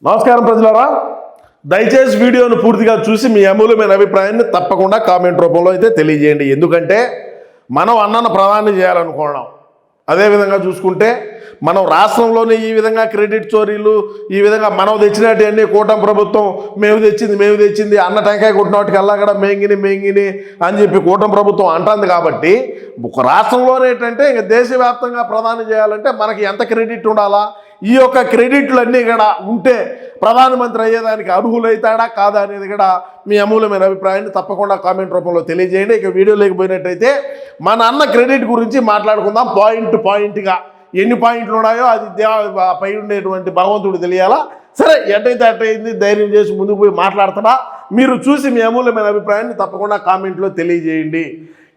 నమస్కారం ప్రజలారా, దయచేసి వీడియోను పూర్తిగా చూసి మీ అమూల్యమైన అభిప్రాయాన్ని తప్పకుండా కామెంట్ రూపంలో అయితే తెలియజేయండి. ఎందుకంటే మనం అన్నను ప్రధాని చేయాలనుకోవడం, అదేవిధంగా చూసుకుంటే మనం రాష్ట్రంలోనే ఈ విధంగా క్రెడిట్ చోరీలు, ఈ విధంగా మనం తెచ్చినట్టు కూటమి ప్రభుత్వం మేము తెచ్చింది అన్న టెంకాయ కొట్టినట్టుకి కూడా మేంగిని అని చెప్పి కూటమి ప్రభుత్వం అంటుంది. కాబట్టి ఒక రాష్ట్రంలోనే ఏంటంటే ఇంకా దేశవ్యాప్తంగా ప్రధాని చేయాలంటే మనకి ఎంత క్రెడిట్ ఉండాలా, ఈ యొక్క క్రెడిట్లన్నీ కూడా ఉంటే ప్రధానమంత్రి అయ్యేదానికి అర్హులైతాడా కాదా అనేది కూడా మీ అమూల్యమైన అభిప్రాయాన్ని తప్పకుండా కామెంట్ రూపంలో తెలియజేయండి. ఇక వీడియో లేకపోయినట్టయితే మన అన్న క్రెడిట్ గురించి మాట్లాడుకుందాం. పాయింట్గా ఎన్ని పాయింట్లు ఉన్నాయో అది పై ఉండేటువంటి భగవంతుడు తెలియాలా. సరే, ఎట్టయితే అట్టయింది, ధైర్యం చేసి ముందుకు పోయి మాట్లాడుతున్నా. మీరు చూసి మీ అమూల్యమైన అభిప్రాయాన్ని తప్పకుండా కామెంట్లో తెలియజేయండి.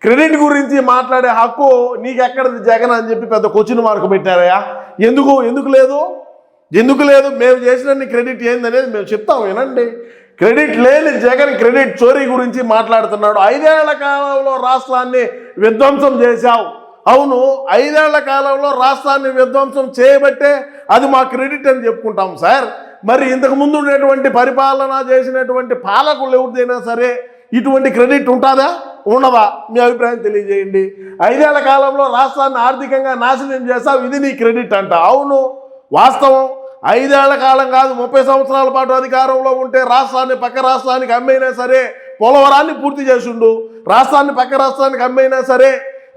క్రెడిట్ గురించి మాట్లాడే హక్కు నీకెక్కడిది జగన్ అని చెప్పి పెద్ద క్వశ్చన్ మార్క్ పెట్టారయ్యా. ఎందుకు లేదు? మేము చేసిన క్రెడిట్ ఏందనేది మేము చెప్తాం, వినండి. క్రెడిట్ లేని జగన్ క్రెడిట్ చోరీ గురించి మాట్లాడుతున్నాడు. 5 ఏళ్ల కాలంలో రాష్ట్రాన్ని విధ్వంసం చేశావు. అవును, 5 ఏళ్ల కాలంలో రాష్ట్రాన్ని విధ్వంసం చేయబట్టే అది మా క్రెడిట్ అని చెప్పుకుంటాం సార్. మరి ఇంతకుముందు ఉండేటువంటి పరిపాలన చేసినటువంటి పాలకులు ఎవరిదైనా సరే ఇటువంటి క్రెడిట్ ఉంటుందా, ఉండదా? మీ అభిప్రాయం తెలియజేయండి. 5 ఏళ్ల కాలంలో రాష్ట్రాన్ని ఆర్థికంగా నాశనం చేస్తావు, ఇది నీ క్రెడిట్ అంట. అవును, వాస్తవం. 5 ఏళ్ల కాలం కాదు, 30 సంవత్సరాల పాటు అధికారంలో ఉంటే రాష్ట్రాన్ని పక్క రాష్ట్రానికి అమ్మైనా సరే పోలవరాన్ని పూర్తి చేసిండు. రాష్ట్రాన్ని పక్క రాష్ట్రానికి అమ్మైనా సరే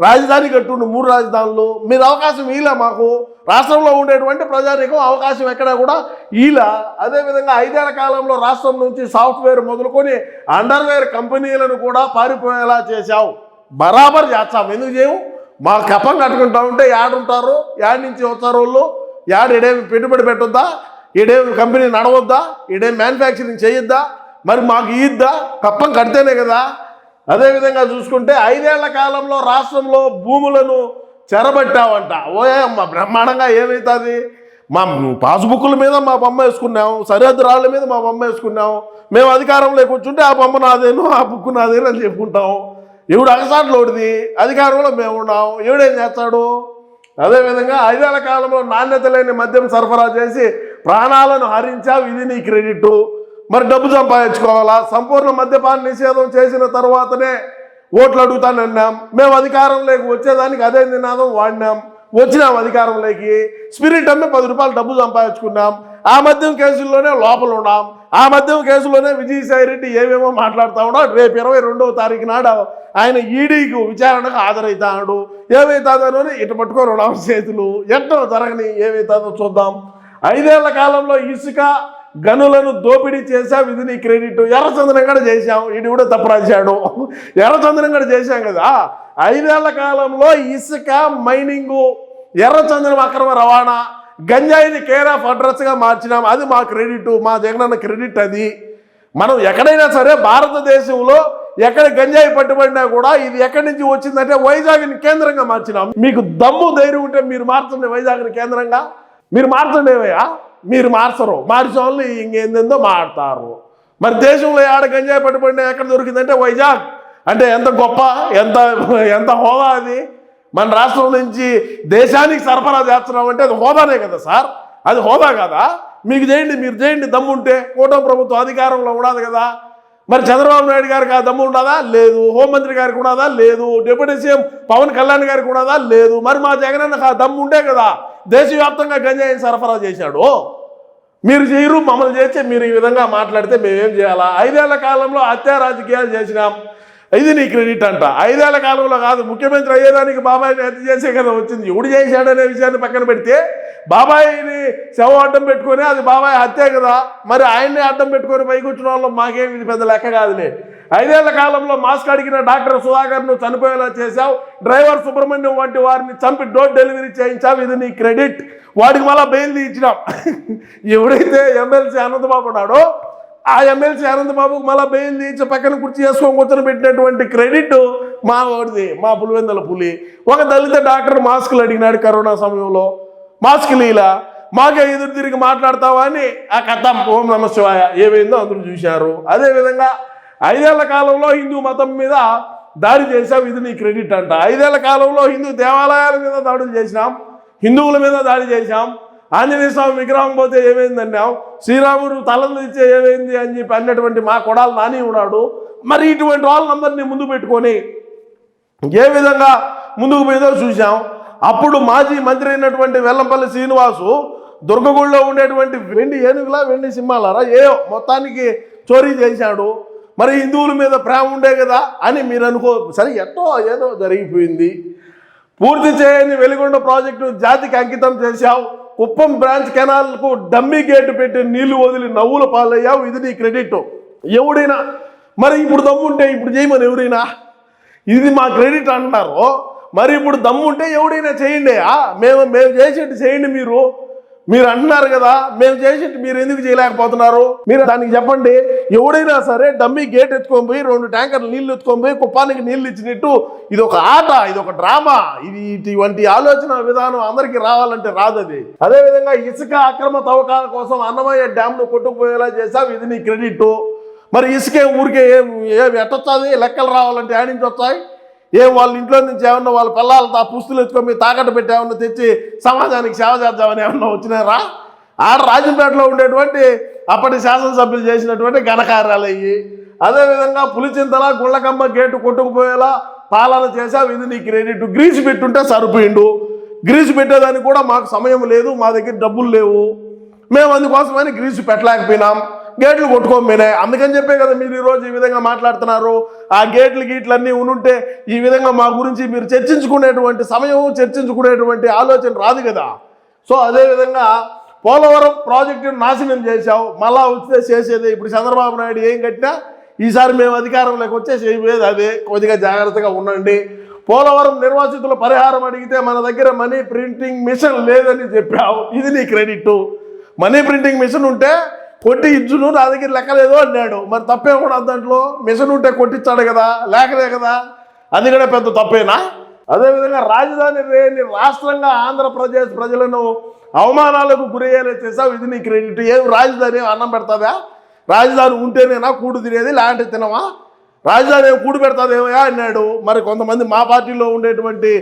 రాజధాని కట్టుండు, 3 రాజధానులు. మీరు అవకాశం ఇలా మాకు రాష్ట్రంలో ఉండేటువంటి ప్రజానీకం అవకాశం ఎక్కడ కూడా ఇలా. అదేవిధంగా 5 ఏళ్ల కాలంలో రాష్ట్రం నుంచి సాఫ్ట్వేర్ మొదలుకొని అండర్వేర్ కంపెనీలను కూడా పారిపోయేలా చేశావు. బరాబర్ చేస్తాం, ఎందుకు చేయము? మా కప్పం కట్టుకుంటా ఉంటే యాడుంటారు, యాడ్ నుంచి వస్తారు వాళ్ళు, ఈడేమి పెట్టుబడి పెట్టొద్దా, ఈడేమి కంపెనీ నడవద్దా, ఈడేమి మ్యానుఫ్యాక్చరింగ్ చేయొద్దా, మరి మాకు ఇద్దా? కప్పం కడితేనే కదా. అదేవిధంగా చూసుకుంటే 5 ఏళ్ల కాలంలో రాష్ట్రంలో భూములను చెరబట్టావంట. ఓయమ్మ బ్రహ్మాండంగా ఏమవుతుంది? మా పాస్బుక్ల మీద మా బొమ్మ వేసుకున్నాము, సరిహద్దు రాళ్ళ మీద మా బొమ్మ వేసుకున్నాము. మేము అధికారంలోకి కూర్చుంటే ఆ బొమ్మ నాదేను, ఆ బుక్ నాదేను అని చెప్పుకుంటాము. ఎవడు అగసాట్లోడిది, అధికారంలో మేము ఉన్నాం, ఎవడేం చేస్తాడు? అదేవిధంగా 5 ఏళ్ల కాలంలో నాణ్యత లేని మద్యం సరఫరా చేసి ప్రాణాలను హరించావు, ఇది నీ క్రెడిట్. మరి డబ్బు సంపాదించుకోవాలా? సంపూర్ణ మద్యపాన నిషేధం చేసిన తర్వాతనే ఓట్లు అడుగుతానన్నాం. మేము అధికారంలోకి వచ్చేదానికి అదే నినాదం వాడినాం, వచ్చినాం అధికారంలోకి. స్పిరిట్ అమ్మి 10 రూపాయలు డబ్బు సంపాదించుకున్నాం. ఆ మద్యం కేసుల్లోనే లోపల ఉన్నాం. ఆ మద్యం కేసులోనే విజయసాయి రెడ్డి ఏమేమో మాట్లాడుతూ ఉన్నాడు. రేపు 22వ తారీఖు నాడు ఆయన ఈడీకి విచారణకు హాజరవుతాడు. ఏమవుతుందో ఇటు పట్టుకొని ఉన్నాం చేతులు. ఎట్టో జరగని, ఏమవుతుందో చూద్దాం. 5 ఏళ్ల కాలంలో ఇసుక గనులను దోపిడీ చేసాం, ఇది నీ క్రెడిట్. ఎర్రచందనం కూడా చేశాం, ఇది కూడా తప్పు రాశాడు. ఎర్రచందనం కూడా చేశాం కదా. 5 ఏళ్ల కాలంలో ఇసుక మైనింగు, ఎర్రచందనం అక్రమ రవాణా, గంజాయిని కేర్ ఆఫ్ అడ్రస్గా మార్చినాం, అది మా క్రెడిట్, మా జగనన్న క్రెడిట్. అది మనం ఎక్కడైనా సరే భారతదేశంలో ఎక్కడ గంజాయి పట్టుబడినా కూడా ఇది ఎక్కడి నుంచి వచ్చిందంటే వైజాగ్ని కేంద్రంగా మార్చినాం. మీకు దమ్ము ధైర్యం ఉంటే మీరు మార్చండి, వైజాగ్ని కేంద్రంగా మీరు మార్చండి. ఏమయ్యా, మీరు మార్చరు, మార్చిన వాళ్ళు ఇంకేందేందో మాడతారు. మరి దేశంలో ఆడ గంజాయి పట్టుబడినా ఎక్కడ దొరికిందంటే వైజాగ్. అంటే ఎంత గొప్ప, ఎంత హోదా అది. మన రాష్ట్రం నుంచి దేశానికి సరఫరా చేస్తున్నామంటే అది హోదానే కదా సార్, అది హోదా కదా. మీకు చేయండి, మీరు చేయండి, దమ్ముంటే. కూటమి ప్రభుత్వం అధికారంలో ఉండదు కదా. మరి చంద్రబాబు నాయుడు గారికి ఆ దమ్ము ఉండదా? లేదు. హోంమంత్రి గారికి ఉండదా? లేదు. డిప్యూటీ సీఎం పవన్ కళ్యాణ్ గారికి ఉండదా? లేదు. మరి మా జగనన్నకు ఆ దమ్ము ఉంటే కదా దేశవ్యాప్తంగా గంజాయిని సరఫరా చేశాడు. మీరు చేయరు, మమ్మల్ని చేస్తే మీరు ఈ విధంగా మాట్లాడితే మేమేం చేయాలా? 5 ఏళ్ల కాలంలో హత్యా రాజకీయాలు చేసినాం, ఇది నీ క్రెడిట్ అంట. 5 ఏళ్ల కాలంలో కాదు, ముఖ్యమంత్రి అయ్యేదానికి బాబాయిని హత్య చేసే కదా వచ్చింది. ఎవడు చేశాడనే విషయాన్ని పక్కన పెడితే బాబాయిని శవం అడ్డం పెట్టుకొని అది బాబాయ్ హత్యే కదా. మరి ఆయన్ని అడ్డం పెట్టుకొని పైకి వచ్చిన వాళ్ళు మాకేం ఇది పెద్ద లెక్క కాదులే. 5 ఏళ్ల కాలంలో మాస్క్ అడిగిన డాక్టర్ సుధాకర్ను చనిపోయేలా చేశావు. డ్రైవర్ సుబ్రహ్మణ్యం వంటి వారిని చంపి డోర్ డెలివరీ చేయించావు, ఇది నీ క్రెడిట్. వాడికి మళ్ళీ బెయిల్ తీయించినాం. ఎవడైతే ఎమ్మెల్సీ అనంతబాబు ఉన్నాడో ఆ ఎమ్మెల్సీ అనంతబాబుకు మళ్ళీ బెయిల్ తీయించి పక్కన కుర్చీ చేసుకొని కూర్చొని పెట్టినటువంటి క్రెడిట్ మా వాడిది, మా పులివెందుల పులి. ఒక దళిత డాక్టర్ మాస్కులు అడిగినాడు కరోనా సమయంలో, మాస్కులు ఇలా మాకే ఎదురు తిరిగి మాట్లాడతావా అని ఆ కథం ఓం నమ శివాయ ఏమైందో అందరూ చూశారు. అదేవిధంగా 5 ఏళ్ల కాలంలో హిందూ మతం మీద దాడి చేసావు, ఇది నీ క్రెడిట్ అంట. 5 ఏళ్ల కాలంలో హిందూ దేవాలయాల మీద దాడులు చేసినాం, హిందువుల మీద దాడి చేశాం. ఆంజనేయ స్వామి విగ్రహం పోతే ఏమైంది అన్నాం, శ్రీరాముడు తలను ఇచ్చే ఏమైంది అని చెప్పి అన్నటువంటి మా కొడాలు నాని ఉన్నాడు. మరి ఇటువంటి వాళ్ళందరినీ ముందు పెట్టుకొని ఏ విధంగా ముందుకు పోయిందో చూసాం. అప్పుడు మాజీ మంత్రి అయినటువంటి వెల్లంపల్లి శ్రీనివాసు దుర్గగుడిలో ఉండేటువంటి వెండి ఏనుగులా వెండి సింహాలారా మొత్తానికి చోరీ చేశాడు. మరి హిందువుల మీద ప్రేమ ఉండే కదా అని మీరు అనుకో. సరే ఏదో జరిగిపోయింది. పూర్తి చేయని వెలిగొండ ప్రాజెక్టు జాతికి అంకితం చేశావు. కుప్పం బ్రాంచ్ కెనాల్కు డమ్మీ గేటు పెట్టి నీళ్లు వదిలి నవ్వుల పాలయ్యావు. ఇది నీ క్రెడిట్. ఎవడైనా మరి ఇప్పుడు దమ్ముంటే ఇప్పుడు చేయమని ఎవరైనా ఇది మా క్రెడిట్ అంటున్నారు. మరి ఇప్పుడు దమ్ముంటే ఎవడైనా చేయండి. మేము చేసేట్టు చేయండి. మీరు అంటున్నారు కదా మేము చేసేట్టు మీరు ఎందుకు చేయలేకపోతున్నారు? మీరు దానికి చెప్పండి. ఎవడైనా సరే డమ్మీ గేట్ ఎత్తుకొని పోయి 2 ట్యాంకర్లు నీళ్లు ఎత్తుకొని పోయి కుప్పానికి నీళ్లు ఇచ్చినట్టు ఇది ఒక ఆట, ఇది ఒక డ్రామా. ఇటువంటి ఆలోచన విధానం అందరికీ రావాలంటే రాదు. అది అదేవిధంగా ఇసుక అక్రమ తవ్వకాల కోసం అన్నమయ్య డ్యామ్ను కొట్టుకుపోయేలా చేసావు. ఇది నీ క్రెడిట్. మరి ఇసుకే ఊరికే ఏమి ఎట్టొచ్చాది? లెక్కలు రావాలంటే ఆడి నుంచి వచ్చాయి. వాళ్ళ ఇంట్లో నుంచి ఏమన్నా వాళ్ళ పిల్లలతో పుస్తులు ఎత్తుకొని తాకట్టు పెట్టి ఏమన్నా తెచ్చి సమాజానికి సేవ చేద్దామని ఏమన్నా వచ్చినారా? ఆడ రాజంపేటలో ఉండేటువంటి అప్పటి శాసనసభ్యులు చేసినటువంటి ఘనకార్యాలు అయ్యి. అదేవిధంగా పులిచింతల గుళ్ళకమ్మ గేటు కొట్టుకుపోయేలా పాలన చేసావు. ఇది నీ క్రెడిట్. గ్రీజు పెట్టుంటే సరిపోయిండు. గ్రీజు పెట్టేదానికి కూడా మాకు సమయం లేదు, మా దగ్గర డబ్బులు లేవు, మేము అందుకోసమని గ్రీజు పెట్టలేకపోయినాం, గేట్లు కొట్టుకోకపోయినాయి. అందుకని చెప్పే కదా మీరు ఈరోజు ఈ విధంగా మాట్లాడుతున్నారు. ఆ గేట్లన్నీ ఉనుంటే ఈ విధంగా మా గురించి మీరు చర్చించుకునేటువంటి సమయం, చర్చించుకునేటువంటి ఆలోచన రాదు కదా. సో అదేవిధంగా పోలవరం ప్రాజెక్టును నాశనం చేశావు. మళ్ళా వస్తే చేసేది ఇప్పుడు చంద్రబాబు నాయుడు ఏం కట్టినా ఈసారి మేము అధికారంలోకి వచ్చే చేయలేదు. అదే కొద్దిగా జాగ్రత్తగా ఉండండి. పోలవరం నిర్వాసితుల పరిహారం అడిగితే మన దగ్గర మనీ ప్రింటింగ్ మిషన్ లేదని చెప్పావు. ఇది నీ క్రెడిట్. మనీ ప్రింటింగ్ మిషన్ ఉంటే కొట్టి ఇచ్చును, నా దగ్గర లెక్కలేదు అన్నాడు. మరి తప్పే కూడా దాంట్లో మిషన్ ఉంటే కొట్టించాడు కదా, లేకలే కదా. అది కూడా పెద్ద తప్పేనా? అదేవిధంగా రాజధాని లేని రాష్ట్రంగా ఆంధ్రప్రదేశ్ ప్రజలను అవమానాలకు గురయ్యేలా చేసావు. ఇది నీ క్రెడిట్. రాజధాని అన్నం పెడతావా? రాజధాని ఉంటేనేనా కూడు తినేది, లాంటి తినవా? రాజధాని ఏం కూడు పెడతాదేమయా అన్నాడు. మరి కొంతమంది మా పార్టీలో ఉండేటువంటి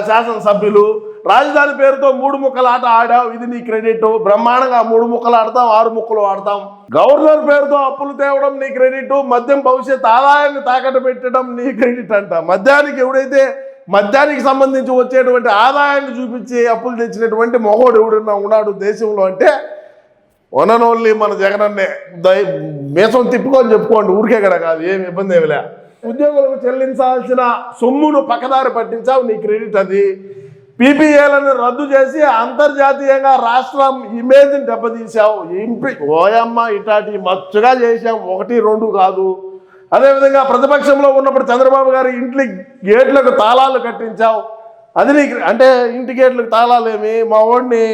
శాసనసభ్యులు రాజధాని పేరుతో 3 ముక్కల ఆట ఆడావు. ఇది నీ క్రెడిట్. బ్రహ్మాండంగా 3 ముక్కలు ఆడతాం, 6 ముక్కలు ఆడతాం. గవర్నర్ పేరుతో అప్పులు తేవడం నీ క్రెడిట్. మద్యం భవిష్యత్ ఆదాయాన్ని తాకట్టు పెట్టడం నీ క్రెడిట్ అంట. మద్యానికి సంబంధించి వచ్చేటువంటి ఆదాయాన్ని చూపించి అప్పులు తెచ్చినటువంటి మొగోడు ఎవడన్నా ఉన్నాడు దేశంలో అంటే వన్ అండ్ ఓన్లీ మన జగనన్నే. మేసం తిప్పుకొని చెప్పుకోండి, ఊరికే కదా కాదు, ఏమి ఇబ్బంది ఏమిలే. ఉద్యోగులకు చెల్లించాల్సిన సొమ్మును పక్కదారి పట్టించావు. నీ క్రెడిట్ అది. పీపీఏలను రద్దు చేసి అంతర్జాతీయంగా రాష్ట్రం ఇమేజ్ని దెబ్బతీసావు. ఓయమ్మ ఇటాటి మచ్చుగా చేసావు. 1, 2 కాదు. అదేవిధంగా ప్రతిపక్షంలో ఉన్నప్పుడు చంద్రబాబు గారి ఇంటి గేట్లకు తాళాలు కట్టించావు. అది నీకు అంటే ఇంటి గేట్లకు తాళాలు ఏమి? మా వాడిని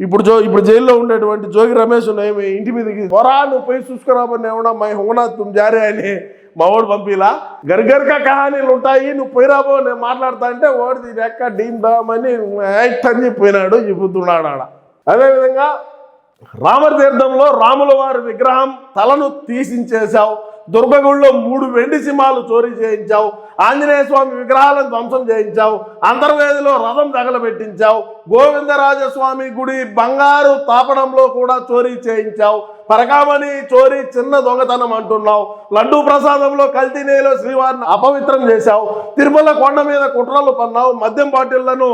ఇప్పుడు జైల్లో ఉండేటువంటి జోగి రమేష్ ఏమి ఇంటి మీదకి నువ్వు పోయి చూసుకురాబని ఏమన్నా మై హోనా తుమ్ జారే అని మా వాడు పంపిలా. గర్గర్గా కహానీలు ఉంటాయి, నువ్వు పోయిరాబో నేను మాట్లాడతా అంటే వాడిది లెక్క డీమ్ బామని అని పోయినాడు, చెబుతున్నాడు ఆడ. అదేవిధంగా రామర్ తీర్థంలో రాముల వారి విగ్రహం తలను తీసించేశావు. దుర్గగుడిలో 3 వెండి సింహాలు చోరీ చేయించావు. ఆంజనేయ స్వామి విగ్రహాలను ధ్వంసం చేయించావు. అంతర్వేదిలో రథం తగలబెట్టించావు. గోవిందరాజస్వామి గుడి బంగారు తాపడంలో కూడా చోరీ చేయించావు. పరకామణి చోరీ చిన్న దొంగతనం అంటున్నావు. లడ్డూ ప్రసాదంలో కల్తీ నెయ్యిలో శ్రీవారిని అపవిత్రం చేశావు. తిరుమల కొండ మీద కుట్రలు పన్నావు. మద్యం బాటిళ్లను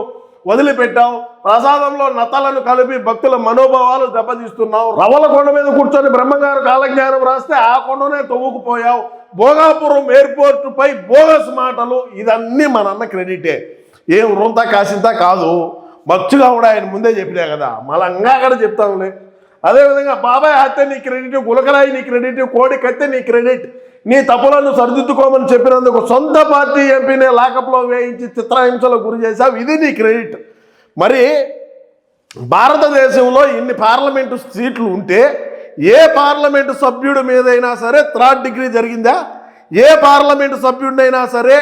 వదిలిపెట్టావు. ప్రసాదంలో నత్తలను కలిపి భక్తుల మనోభావాలు దెబ్బతీస్తున్నావు. రవల కొండ మీద కూర్చొని బ్రహ్మంగారు కాలజ్ఞానం రాస్తే ఆ కొండనే తవ్వుకుపోయావు. భోగాపురం ఎయిర్పోర్టు పై బోగస్ మాటలు. ఇదన్నీ మన అన్న క్రెడిటే, ఏం వృంత కాసింత కాదు. మచ్చుగా కూడా ఆయన ముందే చెప్పినా కదా, మళ్ళీ అక్కడ చెప్తాంలే. అదేవిధంగా బాబాయ్ హత్య నీ క్రెడిట్, గులకరాయి నీ క్రెడిట్, కోడి కత్తి నీ క్రెడిట్. నీ తప్పులను సరిదిద్దుకోమని చెప్పినందుకు సొంత పార్టీ ఎంపీనే లాకప్లో వేయించి చిత్రహింసలకు గురి చేశావు. ఇది నీ క్రెడిట్. మరి భారతదేశంలో ఇన్ని పార్లమెంటు సీట్లు ఉంటే ఏ పార్లమెంటు సభ్యుడి మీదైనా సరే 3rd డిగ్రీ జరిగిందా? ఏ పార్లమెంటు సభ్యుడినైనా సరే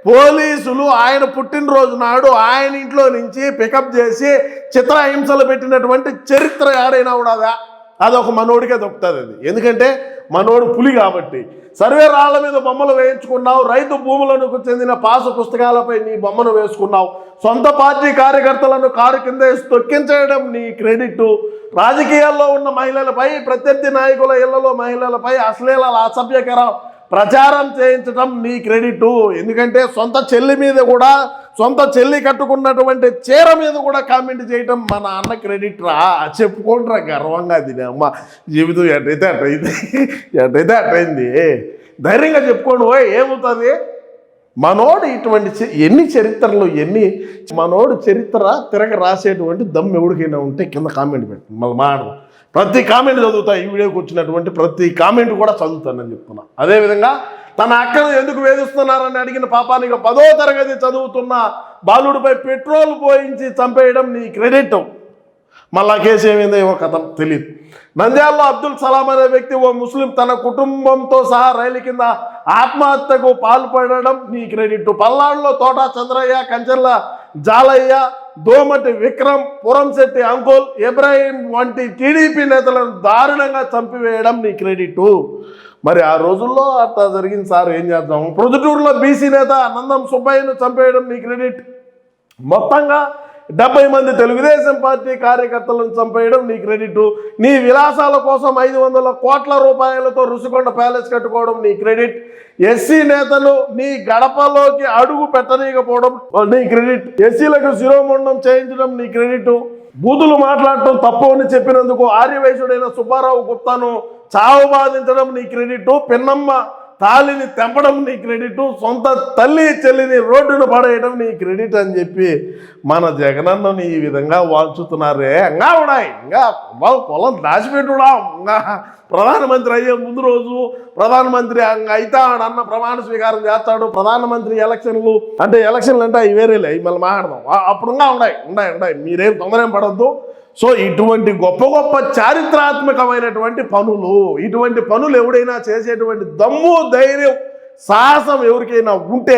పోలీసులు ఆయన పుట్టినరోజు నాడు ఆయన ఇంట్లో నుంచి పికప్ చేసి చిత్రహింసలు పెట్టినటువంటి చరిత్ర ఏడైనా ఉన్నదా? అదొక మనోడికే దొక్కుతుంది అది. ఎందుకంటే మనోడు పులి కాబట్టి. సర్వే రాళ్ల మీద బొమ్మలు వేయించుకున్నావు, రైతు భూములకు చెందిన పాసు పుస్తకాలపై నీ బొమ్మను వేసుకున్నావు, సొంత పార్టీ కార్యకర్తలను కారు కింద వేసి తొక్కించడం నీ క్రెడిట్, రాజకీయాల్లో ఉన్న మహిళలపై, ప్రత్యర్థి నాయకుల ఇళ్లలో మహిళలపై అశ్లీల అసభ్యకర ప్రచారం చేయించడం నీ క్రెడిట్. ఎందుకంటే సొంత చెల్లి మీద కూడా, సొంత చెల్లి కట్టుకున్నటువంటి చీర మీద కూడా కామెంట్ చేయటం మన అన్న క్రెడిట్ రా. చెప్పుకోండిరా గర్వంగా. తినే అమ్మ జీవితం ఎట్టయితే అట్టయింది. ధైర్యంగా చెప్పుకోండి. ఏమవుతుంది మనోడు ఇటువంటి ఎన్ని చరిత్రలు, మనోడు చరిత్ర తిరగ రాసేటువంటి దమ్ ఎవడికైనా ఉంటే కింద కామెంట్ పెట్టి మళ్ళీ మాడదాం. ప్రతి కామెంట్ చదువుతా, ఈ వీడియోకి వచ్చినటువంటి ప్రతి కామెంట్ కూడా చదువుతానని చెప్తున్నా. అదేవిధంగా తన అక్కను ఎందుకు వేధిస్తున్నారని అడిగిన పాపానికి 10వ తరగతి చదువుతున్న బాలుడిపై పెట్రోల్ పోయించి చంపేయడం నీ క్రెడిట్. మళ్ళా కేసు ఏమైందో ఏమో కథ తెలియదు. నంద్యాలలో అబ్దుల్ సలాం అనే వ్యక్తి, ఓ ముస్లిం, తన కుటుంబంతో సహా రైలు కింద ఆత్మహత్యకు పాల్పడడం నీ క్రెడిట్. పల్నాడులో తోట చంద్రయ్య, కంచెర్ల జాలయ్య, దోమటి విక్రమ్, పురంశెట్టి అంకుల్, ఇబ్రాహీం వంటి టీడీపీ నేతలను దారుణంగా చంపివేయడం నీ క్రెడిట్. మరి ఆ రోజుల్లో అట్లా జరిగింది సార్, ఏం చేద్దాం. ప్రొద్దుటూరులో బీసీ నేత నందం సుబ్బయ్యను చంపేయడం నీ క్రెడిట్. మొత్తంగా 70 మంది తెలుగుదేశం పార్టీ కార్యకర్తలను చంపేయడం నీ క్రెడిట్. నీ విలాసాల కోసం 500 కోట్ల రూపాయలతో రుషికొండ ప్యాలెస్ కట్టుకోవడం నీ క్రెడిట్. ఎస్సీ నేతలు నీ గడపలోకి అడుగు పెట్టనీయకపోవడం నీ క్రెడిట్. ఎస్సీలకు శిరోముండం చేయించడం నీ క్రెడిట్. బూతులు మాట్లాడటం తప్పు అని చెప్పినందుకు ఆర్యవైశ్యుడైన సుబ్బారావు గుప్తాను చావు బాధించడం నీ క్రెడిట్. పిన్నమ్మ తాలిని తెంపడం నీ క్రెడిట్. సొంత తల్లి చెల్లిని రోడ్డును పడేయడం నీ క్రెడిట్ అని చెప్పి మన జగనన్నని ఈ విధంగా వాల్చుతున్నారే. ఇంకా ఉన్నాయి, ఇంకా పొలం దాచిపెట్టుడా. ఇంకా ప్రధానమంత్రి అయ్యే ముందు రోజు ప్రధానమంత్రి అవుతాడన్న ప్రమాణ స్వీకారం చేస్తాడు. ప్రధానమంత్రి ఎలక్షన్లు అంటే అవి వేరేలే, అవి మళ్ళీ మాట్లాడదాం. అప్పుడు ఉన్నాయి. మీరేం తొందరేం పడద్దు. సో ఇటువంటి గొప్ప గొప్ప చారిత్రాత్మకమైనటువంటి పనులు, ఇటువంటి పనులు ఎవడైనా చేసేటువంటి దమ్ము, ధైర్యం, సాహసం ఎవరికైనా ఉంటే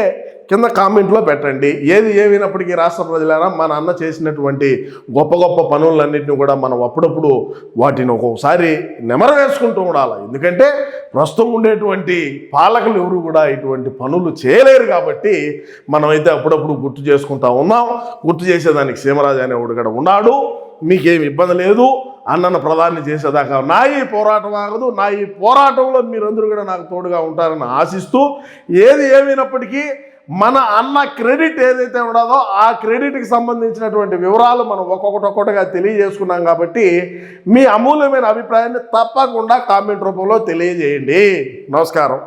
కింద కామెంట్లో పెట్టండి. ఏది ఏమైనప్పటికీ రాష్ట్ర ప్రజలారా, మన అన్న చేసినటువంటి గొప్ప గొప్ప పనులన్నింటినీ కూడా మనం అప్పుడప్పుడు వాటిని ఒక్కొక్కసారి నెమరు వేసుకుంటూ ఉండాలి. ఎందుకంటే ప్రస్తుతం ఉండేటువంటి పాలకులు ఎవరు కూడా ఇటువంటి పనులు చేయలేరు కాబట్టి మనమైతే అప్పుడప్పుడు గుర్తు చేసుకుంటా ఉన్నాం. గుర్తు చేసేదానికి సీమరాజు అనేవాడు కూడా ఉన్నాడు. మీకేమి ఇబ్బంది లేదు. అన్నను ప్రధాని చేసేదాకా నా ఈ పోరాటం ఆగదు. నా ఈ పోరాటంలో మీరందరూ కూడా నాకు తోడుగా ఉంటారని ఆశిస్తూ, ఏది ఏమైనప్పటికీ మన అన్న క్రెడిట్ ఏదైతే ఉండదో ఆ క్రెడిట్కి సంబంధించినటువంటి వివరాలు మనం ఒక్కొక్కటిగా తెలియజేసుకున్నాం కాబట్టి మీ అమూల్యమైన అభిప్రాయాన్ని తప్పకుండా కామెంట్ రూపంలో తెలియజేయండి. నమస్కారం.